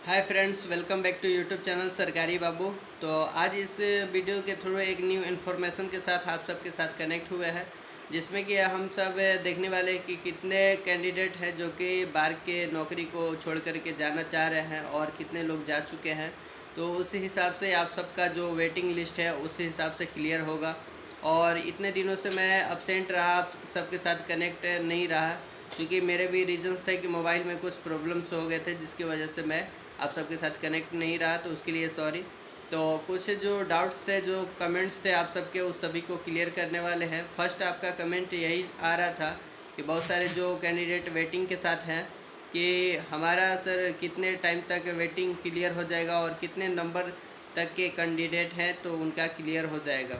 Hi friends, welcome back to YouTube channel Sarkari Babu. तो आज इस वीडियो के थ्रू एक न्यू इन्फॉर्मेशन के साथ आप सबके साथ कनेक्ट हुए हैं, जिसमें कि हम सब देखने वाले हैं कि कितने कैंडिडेट हैं जो कि बाहर के नौकरी को छोड़ कर के जाना चाह रहे हैं और कितने लोग जा चुके हैं। तो उस हिसाब से आप सबका जो वेटिंग लिस्ट है उस हिसाब से क्लियर होगा। और इतने दिनों से मैं अब्सेंट रहा, आप सबके साथ कनेक्ट नहीं रहा, क्योंकि मेरे भी रीजंस थे कि मोबाइल में कुछ प्रॉब्लम्स हो गए थे, जिसकी वजह से मैं आप सबके साथ कनेक्ट नहीं रहा, तो उसके लिए सॉरी। तो कुछ जो डाउट्स थे, जो कमेंट्स थे आप सबके, उस सभी को क्लियर करने वाले हैं। फर्स्ट आपका कमेंट यही आ रहा था कि बहुत सारे जो कैंडिडेट वेटिंग के साथ हैं कि हमारा सर कितने टाइम तक वेटिंग क्लियर हो जाएगा और कितने नंबर तक के कैंडिडेट हैं तो उनका क्लियर हो जाएगा।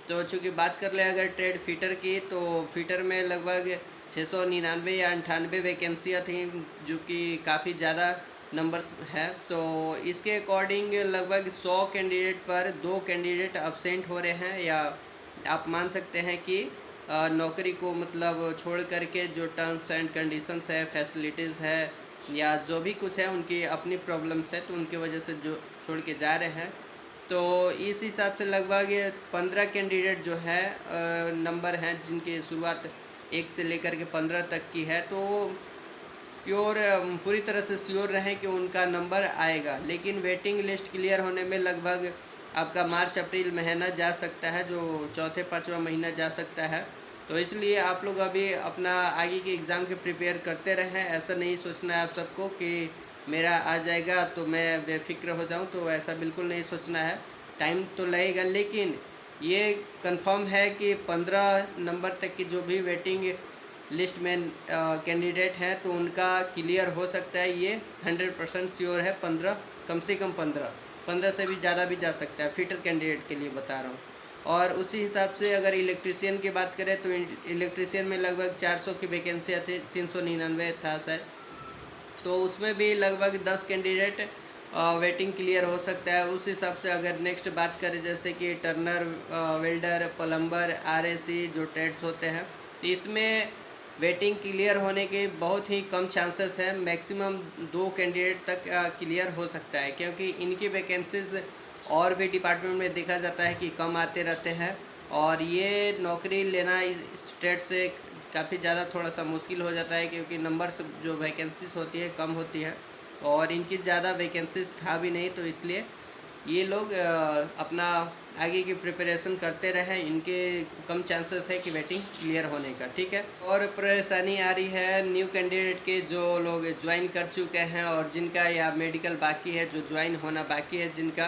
तो चूँकि बात कर लें अगर ट्रेड फिटर की, तो फिटर में लगभग 699 या 98 वैकेंसियाँ थी, जो कि काफ़ी ज़्यादा नंबर्स हैं। तो इसके अकॉर्डिंग लगभग 100 कैंडिडेट पर 2 कैंडिडेट अब्सेंट हो रहे हैं, या आप मान सकते हैं कि नौकरी को मतलब छोड़ करके जो टर्म्स एंड कंडीशंस है, फैसिलिटीज़ है, या जो भी कुछ है उनकी अपनी प्रॉब्लम्स है, तो उनकी वजह से जो छोड़ के जा रहे हैं। तो इस हिसाब से लगभग 15 कैंडिडेट जो है नंबर हैं जिनकी शुरुआत 1 से लेकर के 15 तक की है। तो प्योर पूरी तरह से श्योर रहें कि उनका नंबर आएगा। लेकिन वेटिंग लिस्ट क्लियर होने में लगभग आपका मार्च अप्रैल महीना जा सकता है, जो चौथे पाँचवा महीना जा सकता है। तो इसलिए आप लोग अभी अपना आगे के एग्ज़ाम के प्रिपेयर करते रहें। ऐसा नहीं सोचना है आप सबको कि मेरा आ जाएगा तो मैं बेफिक्र हो जाऊं, तो ऐसा बिल्कुल नहीं सोचना है। टाइम तो लगेगा, लेकिन ये कंफर्म है कि 15 नंबर तक की जो भी वेटिंग लिस्ट में कैंडिडेट हैं तो उनका क्लियर हो सकता है, ये 100% श्योर है। 15, कम से कम 15 से भी ज़्यादा भी जा सकता है, फिटर कैंडिडेट के लिए बता रहा हूँ। और उसी हिसाब से अगर इलेक्ट्रीशियन की बात करें तो इलेक्ट्रीशियन में लगभग 400 की वैकेंसियाँ थी, 399 था शायद। तो उसमें भी लगभग 10 कैंडिडेट वेटिंग क्लियर हो सकता है। उस हिसाब से अगर नेक्स्ट बात करें, जैसे कि टर्नर, वेल्डर, प्लम्बर, आरएसी जो ट्रेड्स होते हैं, तो इसमें वेटिंग क्लियर होने के बहुत ही कम चांसेस हैं। मैक्सिमम 2 कैंडिडेट तक क्लियर हो सकता है, क्योंकि इनकी वैकेंसीज और भी डिपार्टमेंट में देखा जाता है कि कम आते रहते हैं, और ये नौकरी लेना इस ट्रेड से काफ़ी ज़्यादा थोड़ा सा मुश्किल हो जाता है, क्योंकि नंबर्स जो वैकेंसीज होती है कम होती है, और इनकी ज़्यादा वैकेंसीज था भी नहीं। तो इसलिए ये लोग अपना आगे की प्रिपरेशन करते रहें। इनके कम चांसेस है कि वेटिंग क्लियर होने का, ठीक है। और परेशानी आ रही है न्यू कैंडिडेट के, जो लोग ज्वाइन कर चुके हैं और जिनका या मेडिकल बाकी है, जो ज्वाइन होना बाकी है जिनका,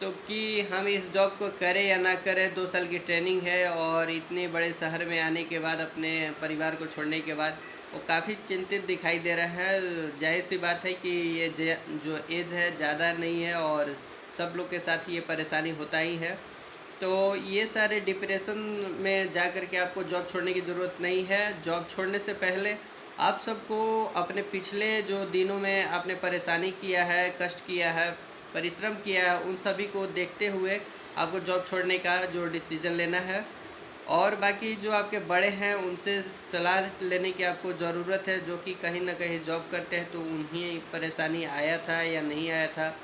तो कि हम इस जॉब को करें या ना करें। 2 साल की ट्रेनिंग है, और इतने बड़े शहर में आने के बाद, अपने परिवार को छोड़ने के बाद, वो काफ़ी चिंतित दिखाई दे रहा है। जाहिर सी बात है कि ये जो एज है ज़्यादा नहीं है, और सब लोग के साथ ये परेशानी होता ही है। तो ये सारे डिप्रेशन में जा कर के आपको जॉब छोड़ने की ज़रूरत नहीं है। जॉब छोड़ने से पहले आप सबको अपने पिछले जो दिनों में आपने परेशानी किया है, कष्ट किया है, परिश्रम किया है, उन सभी को देखते हुए आपको जॉब छोड़ने का जो डिसीज़न लेना है। और बाकी जो आपके बड़े हैं उनसे सलाह लेने की आपको ज़रूरत है, जो कि कहीं ना कहीं जॉब करते हैं, तो उन्हें परेशानी आया था या नहीं आया था।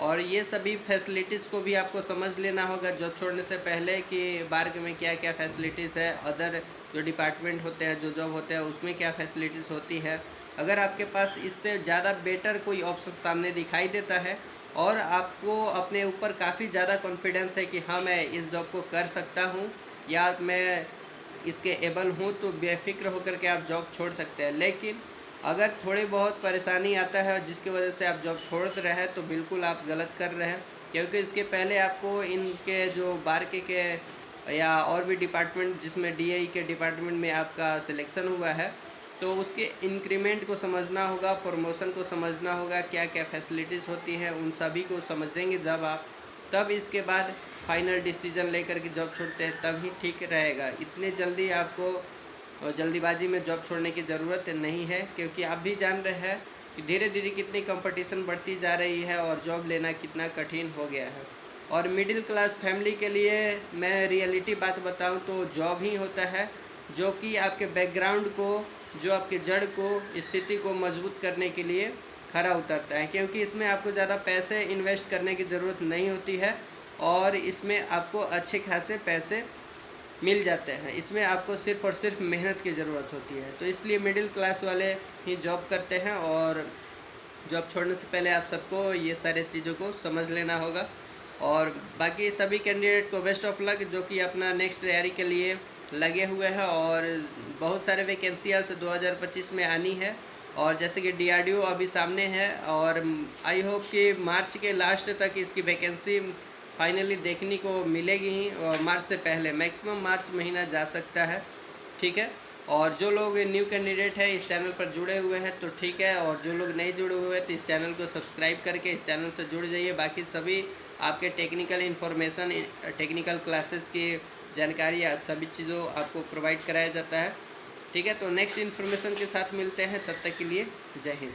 और ये सभी फैसिलिटीज़ को भी आपको समझ लेना होगा जॉब छोड़ने से पहले, कि बार्ग में क्या क्या फैसिलिटीज़ है, अदर जो डिपार्टमेंट होते हैं, जो जॉब होते हैं, उसमें क्या फैसिलिटीज़ होती है। अगर आपके पास इससे ज़्यादा बेटर कोई ऑप्शन सामने दिखाई देता है, और आपको अपने ऊपर काफ़ी ज़्यादा कॉन्फिडेंस है कि हाँ, मैं इस जॉब को कर सकता हूँ या मैं इसके एबल हूँ, तो बेफिक्र होकर के आप जॉब छोड़ सकते हैं। लेकिन अगर थोड़ी बहुत परेशानी आता है जिसकी वजह से आप जॉब छोड़ रहे हैं, तो बिल्कुल आप गलत कर रहे हैं, क्योंकि इसके पहले आपको इनके जो बार के या और भी डिपार्टमेंट, जिसमें डीआई के डिपार्टमेंट में आपका सिलेक्शन हुआ है, तो उसके इंक्रीमेंट को समझना होगा, प्रमोशन को समझना होगा, क्या क्या फैसिलिटीज़ होती हैं, उन सभी को समझेंगे जब आप, तब इसके बाद फाइनल डिसीज़न लेकर के जॉब छोड़ते हैं, तब ही ठीक रहेगा। इतने जल्दी आपको जल्दीबाजी में जॉब छोड़ने की ज़रूरत नहीं है, क्योंकि आप भी जान रहे हैं कि धीरे धीरे कितनी कंपटीशन बढ़ती जा रही है और जॉब लेना कितना कठिन हो गया है। और मिडिल क्लास फैमिली के लिए मैं रियलिटी बात बताऊं तो जॉब ही होता है जो कि आपके बैकग्राउंड को, जो आपके जड़ को, स्थिति को मजबूत करने के लिए खरा उतरता है, क्योंकि इसमें आपको ज़्यादा पैसे इन्वेस्ट करने की ज़रूरत नहीं होती है और इसमें आपको अच्छे खासे पैसे मिल जाते हैं। इसमें आपको सिर्फ़ और सिर्फ मेहनत की ज़रूरत होती है। तो इसलिए मिडिल क्लास वाले ही जॉब करते हैं और जॉब छोड़ने से पहले आप सबको ये सारी चीज़ों को समझ लेना होगा। और बाकी सभी कैंडिडेट को बेस्ट ऑफ लक, जो कि अपना नेक्स्ट तैयारी के लिए लगे हुए हैं। और बहुत सारे वैकेंसियाँ 2025 में आनी है, और जैसे कि DRDO अभी सामने है, और आई होप कि मार्च के लास्ट तक इसकी वैकेंसी फाइनली देखने को मिलेगी ही, और मार्च से पहले मैक्सिमम मार्च महीना जा सकता है। ठीक है, और जो लोग न्यू कैंडिडेट हैं इस चैनल पर जुड़े हुए हैं तो ठीक है, और जो लोग नहीं जुड़े हुए हैं तो इस चैनल को सब्सक्राइब करके इस चैनल से जुड़ जाइए। बाकी सभी आपके टेक्निकल इन्फॉर्मेशन, टेक्निकल क्लासेस की जानकारी या सभी चीज़ों आपको प्रोवाइड कराया जाता है। ठीक है, तो नेक्स्ट इन्फॉर्मेशन के साथ मिलते हैं, तब तक के लिए जय हिंद।